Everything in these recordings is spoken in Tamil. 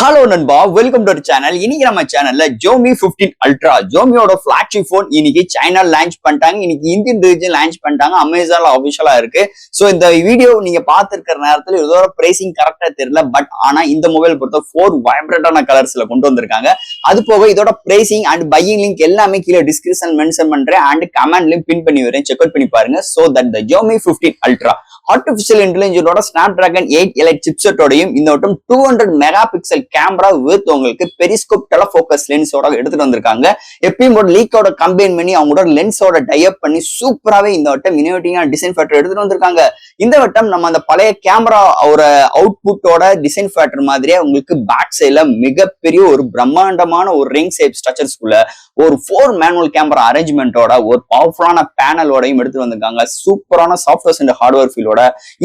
ஹலோ நண்பா, வெல்கம் டு சேனல். இன்னைக்கு நம்ம சேனல்ல Xiaomi 15 Ultra ஜோமியோட ஃபிளாக்ஷிப் போன் இன்னைக்கு சைனா லான்ச் பண்ணிட்டாங்க. இன்னைக்கு இந்தியன் ரீஜன் லான்ச் பண்ணிட்டாங்க. அமேசான்ல அபிஷியலா இருக்கு. சோ இந்த வீடியோ நீங்க பாத்துருக்கிற நேரத்துல இதோட பிரைசிங் கரெக்டா தெரியல. பட் ஆனா இந்த மொபைல் பொறுத்த 4 வைப்ரண்டான கலர்ஸ்ல கொண்டு வந்திருக்காங்க. அது போக இதோட பிரைசிங் அண்ட் பையிங் லிங்க் எல்லாமே கீழே டிஸ்கிரிப்ஷன் மென்ஷன் பண்றேன் அண்ட் கமெண்ட்லயும் பின் பண்ணி வரேன். செக் அவுட் பண்ணி பாருங்க. So that the Xiaomi 15 Ultra artificial இன்டெலிஜென்ஸோட ஸ்னாப்டிராகன் 8 எலைட் சிப்செட்டோடையும் இந்த வட்டம் 200 மெகா பிக்சல் கேமரா வித் உங்களுக்கு பெரிஸ்கோப் டெலஃபோக்கஸ் லென்ஸோட எடுத்துட்டு வந்திருக்காங்க. எப்பயும் ஒரு லீக்கோட கம்பைன் பண்ணி அவங்களோட லென்ஸோட டைப் பண்ணி சூப்பராகவே இந்த வட்டம் இனோவேட்டிவான டிசைன் ஃபேக்டர் எடுத்துட்டு வந்திருக்காங்க. இந்த வட்டம் நம்ம அந்த பழைய கேமரா ஒரு அவுட்புட்டோட டிசைன் ஃபேக்டர் மாதிரியே உங்களுக்கு பேக் சைட்ல மிகப்பெரிய ஒரு பிரம்மாண்டமான ஒரு ரிங் ஷேப் ஸ்ட்ரக்சர்ஸ்குள்ள ஒரு 4 மேனுவல் கேமரா அரேஞ்ச்மெண்டோட ஒரு பவர்ஃபுல்லான பேனலோடையும் எடுத்துட்டு வந்திருக்காங்க. சூப்பரான சாஃப்ட்வேர் அண்ட் ஹார்ட்வேர் ஃபீலோட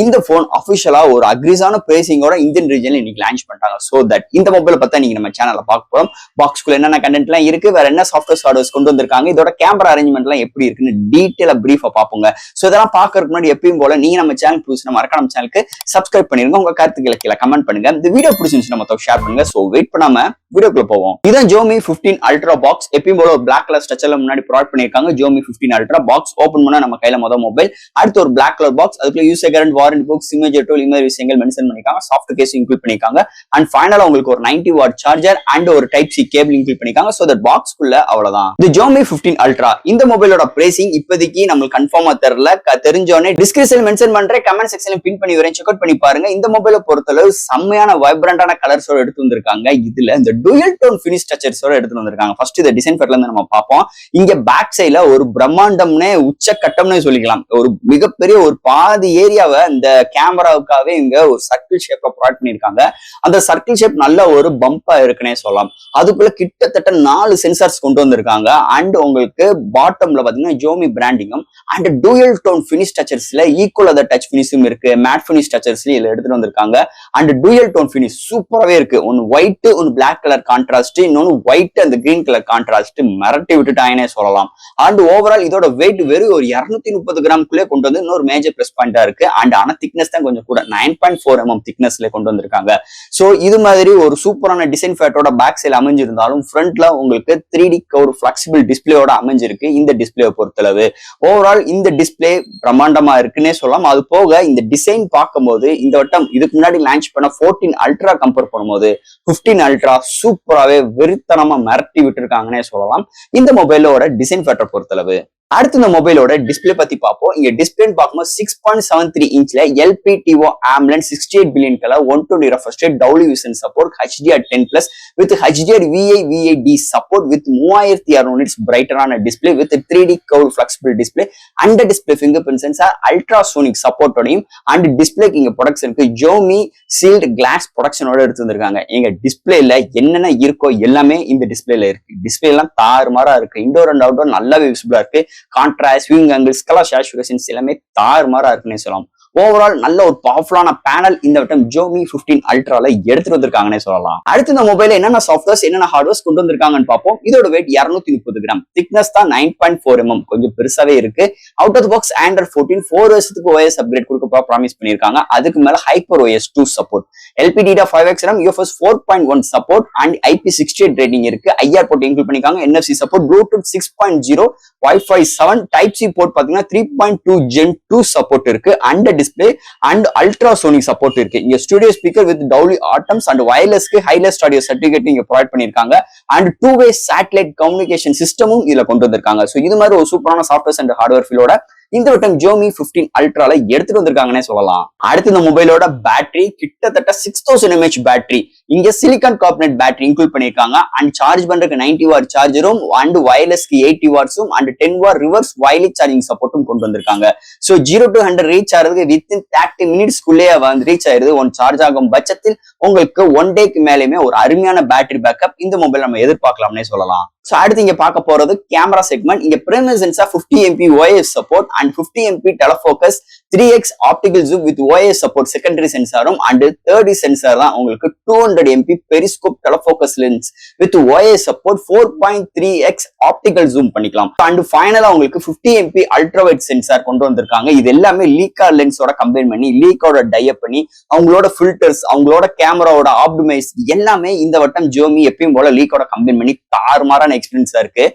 இந்த போன் அபிஷியலா ஒரு அக்ரிஸான பிரைசிங்கோட இந்தியன் ரீஜன்ல இன்னைக்கு லான்ச் பண்ணிட்டாங்க. சோ தட் இந்த மொபைலை பத்தி நீங்க நம்ம சேனல்ல பார்க்க போறோம். பாக்ஸ்குள்ள என்னென்ன கண்டென்ட் எல்லாம் இருக்கு, வேற என்ன சாஃப்ட்வேர் ஹார்ட்வேர்ஸ் கொண்டு வந்திருக்காங்க, இதோட கேமரா அரேஞ்ச்மெண்ட் எல்லாம் எப்படி இருக்குன்னு டீடைலா பிரீஃபா பாப்போங்க. சோ இதெல்லாம் பாக்குறதுக்கு முன்னாடி எப்பயும் போல நீங்க நம்ம சேனல் புதுசுனா மறக்காம நம்ம சேனலுக்கு சப்ஸ்கிரைப் பண்ணிருங்க. உங்க கருத்துக்களை கீழே கமெண்ட் பண்ணுங்க. இந்த வீடியோ பிடிச்சிருந்துச்சுன்னா மொத்தம் ஷேர் பண்ணுங்க. சோ வெயிட் பண்ணாம வீடியோக்குள்ள போவோம். இதான் Xiaomi 15 Ultra பாக்ஸ். எப்பயும் போல ஒரு பிளாக் கலர் ஸ்ட்ரக்சர்ல முன்னாடி ப்ரொவைட் பண்ணிருக்காங்க. Xiaomi 15 Ultra பாக்ஸ் ஓபன் பண்ணா நம்ம கையில மொபைல், அடுத்து ஒரு பிளாக் கலர் பாக்ஸ், அதுக்குள்ள யூசர் கேரண்ட், வாரண்டி புக்ஸ், இமேஜ் டூல், இந்த மாதிரி விஷயங்கள் மென்ஷன் பண்ணிருக்காங்க. சாஃப்ட் கேஸ் இன்க்ளூட் பண்ணிருக்காங்க. அண்ட் ஃபைனலா உங்களுக்கு ஒரு 90 வாட் சார்ஜர் அண்ட் ஒரு டைப் சி கேபிள் இன்க்ளூட் பண்ணிருக்காங்க. சோ தட் பாக்ஸ்க்குள்ள அவ்வளவுதான். இந்த Xiaomi 15 Ultra இந்த மொபைலோட பிரைசிங் இப்போதைக்கு நம்மளுக்கு கன்ஃபார்மா தெரியல. தெரிஞ்சோனே டிஸ்கிரிப்ஷன்ல மென்ஷன் பண்றேன், கமெண்ட் செக்ஷன்ல பின் பண்ணி வரேன். செக் அவுட் பண்ணி பாருங்க. இந்த மொபைலை பொறுத்தளவு செம்மையான வைப்ரண்டான கலர்ஸோட எடுத்து வந்திருக்காங்க. இதுல இந்த டூயல் டோன் ஃபினிஷ் ஸ்ட்ரக்சர்ஸோட எடுத்து வந்திருக்காங்க. ஃபர்ஸ்ட் இந்த டிசைன் ஃபேக்டர்ல இருந்து நம்ம பார்ப்போம். இங்க பேக் சைடுல ஒரு பிரம்மாண்டம்னே உச்சக்கட்டம்னே சொல்லிக்கலாம். ஒரு மிகப்பெரிய ஒரு பாதி ஏரியாவை இந்த கேமராவுக்காகவே இங்க ஒரு சர்க்கிள் ஷேப்ல ப்ரொவைட் பண்ணிருக்காங்க. அந்த சர்க்கிள் ஷேப் நல்ல ஒரு பம்பா இருக்குன்னே சொல்லலாம். அதுக்குள்ள கிட்டத்தட்ட 4 சென்சார்ஸ் கொண்டு வந்திருக்காங்க. அண்ட் உங்களுக்கு பாட்டம்ல பாத்தீங்கன்னா Xiaomi பிராண்டிங்கும் அண்ட் டூயல் டோன் ஃபினிஷ் ஸ்ட்ரக்சர்ஸ்ல ஈக்குவல் அத டச் ஃபினிஷும் இருக்கு. மேட் ஃபினிஷ் ஸ்ட்ரக்சர்ஸ்ல இதுல எடுத்துட்டு வந்திருக்காங்க. அண்ட் டூயல் டோன் ஃபினிஷ் சூப்பராவே இருக்கு. ஒன்னு ஒயிட், ஒன்னு பிளாக் கலர் கான்ட்ராஸ்ட், இன்னொன்னு ஒயிட் அந்த கிரீன் கலர் கான்ட்ராஸ்ட் மிரட்டி விட்டுட்டாங்கன்னே சொல்லலாம். அண்ட் ஓவரால் இதோட வெயிட் வெறும் ஒரு 230 கிராம்குள்ளே கொண்டு வந்து இன்னொரு மேஜர் பிளஸ் பாயிண்டா இருக்கு. அண்ட் ஆனா திக்னஸ் தான் கொஞ்சம் கூட 9.4 mm திக்னஸ்ல கொண்டு வந்திருக்காங்க. சோ இது மாதிரி ஒரு சூப்பரான டிசைன் ஃபேட்டோட பேக் சைடு அமைஞ்சிருந்தாலும் ஃப்ரண்ட்ல உங்களுக்கு 3D ஒரு ஃபிளெக்சிபிள் டிஸ்பிளேயோட அமைஞ்சிருக்கு. இந்த டிஸ்பிளே பொறுத்தளவு ஓவரால் இந்த டிஸ்பிளே பிரம்மாண்டமா இருக்குன்னே சொல்லலாம். அது போக இந்த டிசைன் பார்க்கும்போது இந்த வட்டம் இதுக்கு முன்னாடி லான்ச் பண்ண 14 Ultra கம்பேர் பண்ணும்போது 15 Ultra சூப்பராகவே வெறித்தனமா மிரட்டி விட்டுருக்காங்கன்னே சொல்லலாம் இந்த மொபைலோட டிசைன் ஃபேக்டர் பொறுத்தளவு. அடுத்து இந்த மொபைலோட டிஸ்பிளே பத்தி பார்ப்போம். இங்க டிஸ்பிளே பார்க்கும்போது 6.73 இன்ச்ல LPTO AMOLED 68 billion colour 120 refresh rate, double vision support, HDR10+ with HDR VID support with 3600 nits பிரைட்டரான display with 3D curve flexible display and display fingerprint sensor ultrasonic சப்போர்ட்டோடையும் அண்ட் டிஸ்பிளேக்கு இங்க ப்ரொடக்ஷனுக்கு Xiaomi சீல்ட் கிளாஸ் ப்ரொடக்ஷனோட எடுத்து வந்திருக்காங்க. எங்க டிஸ்பிளேல என்னென்ன இருக்கோ எல்லாமே இந்த டிஸ்பிளேல இருக்கு. டிஸ்பிளே எல்லாம் தாறுமாறா இருக்கு. இன்டோர் அண்ட் அவுட்டோர் நல்லாவே விசிபிளா இருக்கு. Contrast, viewing angles, colour saturations எல்லாமே தாறுமாறா இருக்குன்னே சொல்லலாம். ஓவரால் நல்ல ஒரு பவர்ஃபுல்லான பேனல் இந்த வட்டம் Xiaomi 15 Ultraல எடுத்துட்டு வந்திருக்காங்கன்னே சொல்லலாம். அடுத்து இந்த மொபைல என்னென்ன சாஃப்ட்வேர்ஸ் என்னென்ன ஹார்ட்வேர்ஸ் கொண்டு வந்திருக்காங்கன்னு பார்ப்போம். இதோட வெயிட் 230 கிராம், திக்னஸ் தான் 9.4 mm, கொஞ்சம் பெருசாவே இருக்கு. அவுட் ஆஃப் பாக்ஸ் Android 14 4 வருஷத்துக்கு OS அப்கிரேட் கொடுக்க ப்ராமிஸ் பண்ணிருக்காங்க. அதுக்கு மேல hyper OS 2 support, LPDDR 5X RAM, UFS 4.1 support and IP68 rating இருக்கு. IR போர்ட் இன்க்ளூட் பண்ணிருக்காங்க. NFC support, Bluetooth 6.0, Wi-Fi 7, Type C port பாத்தீங்கன்னா 3.2 Gen 2 சப்போர்ட் இருக்கு. And display and ultrasonic support இருக்கு. இங்க studio speaker with Dolby Atmos and வயர்லெஸ்க்கு ஹைலெஸ்ட் ஆடியோ சர்டிபிகேட் இங்க ப்ரொவைட் பண்ணிருக்காங்க. அண்ட் 2-way சேட்டலைட் கம்யூனிகேஷன் சிஸ்டமும் இதுல கொண்டு வந்திருக்காங்க. சோ இது மாதிரி ஒரு சூப்பரான சாஃப்ட்வேர் அண்ட் ஹார்ட்வேர் ஃபீலோட இந்த வட்டம் Xiaomi 15 Ultraல எடுத்துட்டு வந்திருக்காங்கன்னே சொல்லலாம். அடுத்து இந்த மொபைலோட பேட்டரி கிட்டத்தட்ட 6000 mAh பேட்டரி. இங்க சிலிகான் கார்பனேட் பேட்டரி இன்க்ளூட் பண்ணிருக்காங்க. அண்ட் சார்ஜ் பண்றதுக்கு 90 வாட் சார்ஜரும் அண்ட் வயர்லெஸ்க்கு 80 வாட்ஸும் and 10 watt reverse wireless charging சப்போர்ட்டும் கொண்டு வந்திருக்காங்க. சோ 0 to 100 ரீச் ஆகிறதுக்கு வித்தின் 30 மினிட்ஸ்க்குள்ளேயே வந்து ரீச் ஆயிருது. ஒன் சார்ஜ் ஆகும் பட்சத்தில் உங்களுக்கு 1 டேக்கு மேலேயுமே ஒரு அருமையான பேட்டரி பேக்கப் இந்த மொபைல் நம்ம எதிர்பார்க்கலாம்னே சொல்லலாம். சோ அடுத்து இங்க பார்க்க போறது கேமரா செக்மெண்ட். இங்க primary sensor 50 MP OIS support and 50 MP telefocus, 3x optical zoom with OIS support secondary சென்சாரும் அண்ட் தேர்ட் சென்சார் தான் உங்களுக்கு 200 MP periscope telefocus lens with OIS support 4.3x optical zoom பண்ணிக்கலாம். அண்ட் ஃபைனலா உங்களுக்கு 50 MP அல்ட்ரா வைட் சென்சார் கொண்டு வந்திருக்காங்க. இது எல்லாமே லீக்கா லென்ஸோட கம்பைன் பண்ணி லீக்கோட டைப் பண்ணி அவங்களோட ஃபில்டர்ஸ் அவங்களோட கேமராவோட ஆப்டிமைஸ் எல்லாமே இந்த வட்டம் ஜோமி எப்பயும் போல லீக்கோட கம்பைன் பண்ணி தாறுமாறான எக்ஸ்பீரியன்ஸா இருக்கு.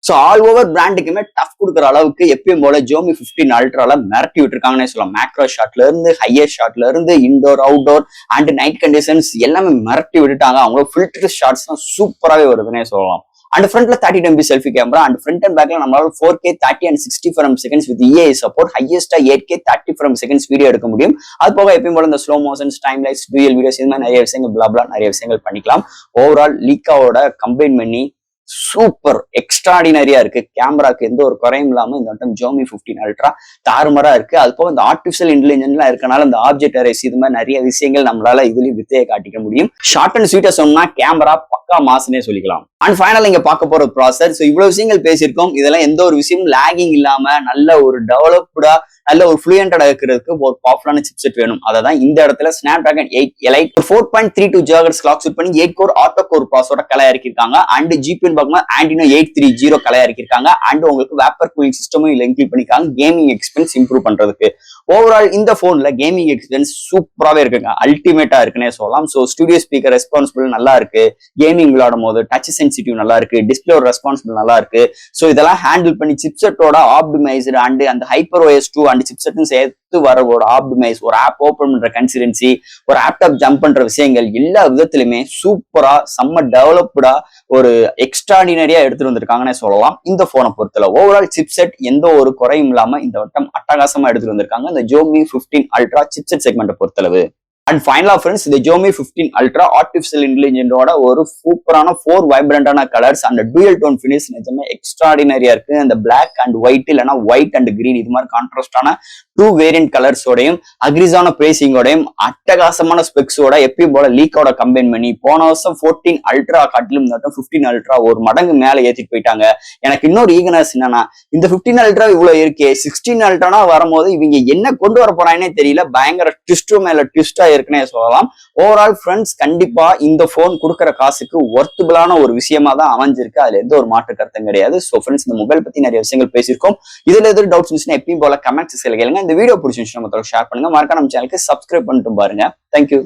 ஸோ ஆல் ஓவர் பிராண்டுக்குமே டஃப் கொடுக்குற அளவுக்கு எப்பயும் போல ஜோமி 15 அல்ட்ரால மிரட்டி விட்டுருக்காங்கன்னு சொல்லலாம். மேக்ரோ ஷாட்ல இருந்து ஹையர் ஷாட்ல இருந்து indoor outdoor and night conditions எல்லாமே மிரட்டி விட்டுட்டாங்க. அவங்களோட ஃபில்டர் ஷாட்ஸ் தான் சூப்பராகவே வருதுன்னே சொல்லலாம். அண்ட் ஃப்ரண்ட்ல 30 MP selfie camera and front and பேக்ல நம்மளால 4K 30 and 60 frames with EAI support ஹையஸ்டா 8K 30 frames வீடியோ எடுக்க முடியும். அது போக எப்பயும் போல இந்த ஸ்லோ மோஷன்ஸ் டைம் லைட்ஸ் டூயல் வீடியோஸ் இது மாதிரி நிறைய விஷயங்கள் பிளாப்லா நிறைய விஷயங்கள் பண்ணிக்கலாம். ஓவரால் லீக்காவோட கம்பைன் பண்ணி சூப்பர் எக்ஸ்ட்ராடினரியா இருக்கு. கேமராக்கு எந்த ஒரு குறையும் இல்லாம இந்த வட்டம் ஜோமி 15 அல்ட்ரா தாறுமாறா இருக்கு. அது போக இந்த ஆர்டிபிஷியல் இன்டெலிஜென்ஸ்லாம் இருக்கனால இந்த ஆப்ஜெக்ட் அரேஸ் இது மாதிரி நிறைய விஷயங்கள் நம்மளால இதுலயும் வித்தையை காட்டிக்க முடியும். ஷார்ட் அண்ட் ஸ்வீட்டா சொன்னா கேமரா பக்கா மாசுனே சொல்லிக்கலாம். அண்ட் ஃபைனல் இங்க பார்க்க போற ப்ராசர். ஸோ இவ்வளவு விஷயங்கள் பேசியிருக்கோம். இதெல்லாம் எந்த ஒரு விஷயம் லாகிங் இல்லாம நல்ல ஒரு டெவலப்டா நல்ல ஒரு ஃப்ளூயண்டா இருக்கிறதுக்கு ஒரு பவர்ஃபுல்லான சிப்செட் வேணும். அதான் இந்த இடத்துல ஸ்னாப்டிராகன் 8 Elite 4.32 GHz கிளாக் சூட் பண்ணி 8 கோர் ஆட்டோ கோர் ப்ராசரோட கலை இறக்கிருக்காங்க. அண்ட் ஜிபிஎன் பார்க்கும்போது ஆண்டினோ 830 கலை இறக்கிருக்காங்க. அண்ட் உங்களுக்கு வேப்பர் கூலிங் சிஸ்டமும் இதுல இன்க்ளூட் பண்ணிருக்காங்க கேமிங் எக்ஸ்பீரியன்ஸ் இம்ப்ரூவ் பண்றதுக்கு. ஓவரால் இந்த போன்ல கேமிங் எக்ஸ்பீரியன்ஸ் சூப்பராகவே இருக்குங்க, அல்டிமேட்டா இருக்குன்னே சொல்லலாம். ஸோ ஸ்டுடியோ ஸ்பீக்கர் ரெஸ்பான்சிபிள் நல்லா இருக்கு, கேமிங் விளையாடும் போது டச் சென்சிட்டிவ் நல்லா இருக்கு, டிஸ்பிளே ரெஸ்பான்சிபிள் நல்லா இருக்கு. ஸோ இதெல்லாம் ஹேண்டில் பண்ணி சிப்செட்டோட ஆப்டிமைஸ்டு அண்ட் அந்த ஹைப்பர் OS 2 அண்ட் சிப்செட்டும் சேர்த்து வரவோட ஆப்டிமைஸ் ஒரு ஆப் ஓபன் பண்ற கன்சிடென்சி ஒரு ஆப்டாப் ஜம்ப் பண்ற விஷயங்கள் எல்லா விதத்திலுமே சூப்பரா செம்ம டெவலப்டா ஒரு எக்ஸ்ட்ராடினரியா எடுத்துட்டு வந்திருக்காங்கன்னு சொல்லலாம். இந்த போனை பொறுத்தல ஓவரால் சிப்செட் எந்த ஒரு குறையும் இல்லாம இந்த வட்டம் அட்டகாசமா எடுத்துட்டு வந்திருக்காங்க இந்த ஜோமி 15 அல்ட்ரா சிப்செட் செக்மெண்ட் பொறுத்தளவு. அண்ட் ஃபைனலா ஃப்ரெண்ட்ஸ் இந்த ஜோமி 15 அல்ட்ரா ஆர்டிபிஷியல் இன்டெலிஜென்டோட ஒரு சூப்பரான 4 வைப்ரண்டான colours and dual tone finish நிஜமே எக்ஸ்ட்ராடினரியா இருக்கு. அந்த பிளாக் அண்ட் ஒயிட் இல்லைன்னா ஒயிட் அண்ட் கிரீன் இது மாதிரி கான்ட்ராஸ்டான 2 வேரியன்ட் கலர்ஸோடையும் அக்ரிஸான பிரேசிங்கோடையும் அட்டகாசமான ஸ்பெக்ஸோட எப்பயும் போல லீக்கோட கம்பைன் பண்ணி போன வருஷம் 14 அல்ட்ரா காட்டிலும் இந்த 15 அல்ட்ரா ஒரு மடங்கு மேல ஏத்திட்டு போயிட்டாங்க. எனக்கு இன்னொரு ஈகனஸ் என்னன்னா இந்த 15 அல்ட்ரா இவ்வளவு இருக்கே 16 அல்ட்ரானா வரும்போது இவங்க என்ன கொண்டு வர போறாங்கன்னே தெரியல. பயங்கர ட்விஸ்ட் மேல ட்விஸ்டா இருக்குன்னே சொல்லலாம். ஓவரால் ஃப்ரெண்ட்ஸ் கண்டிப்பா இந்த போன் கொடுக்குற காசுக்கு ஒர்த்தபிளான ஒரு விஷயமா தான் அமைஞ்சிருக்கு. அதுல எந்த ஒரு மாற்று கருத்தும் கிடையாது. ஸோ ஃப்ரெண்ட்ஸ் இந்த மொபைல் பத்தி நிறைய விஷயங்கள் பேசியிருக்கோம். இதுல எதுவும் டவுட்ஸ் இருந்துச்சுன்னா எப்பயும் போல கமெண்ட் செக்ஷன்ல கேளுங்க. இந்த வீடியோ பிடிச்சிருந்துச்சு நம்ம ஷேர் பண்ணுங்க. மறக்காம நம்ம சேனலுக்கு சப்ஸ்கிரைப் பண்ணிட்டு பாருங்க. தேங்க்யூ.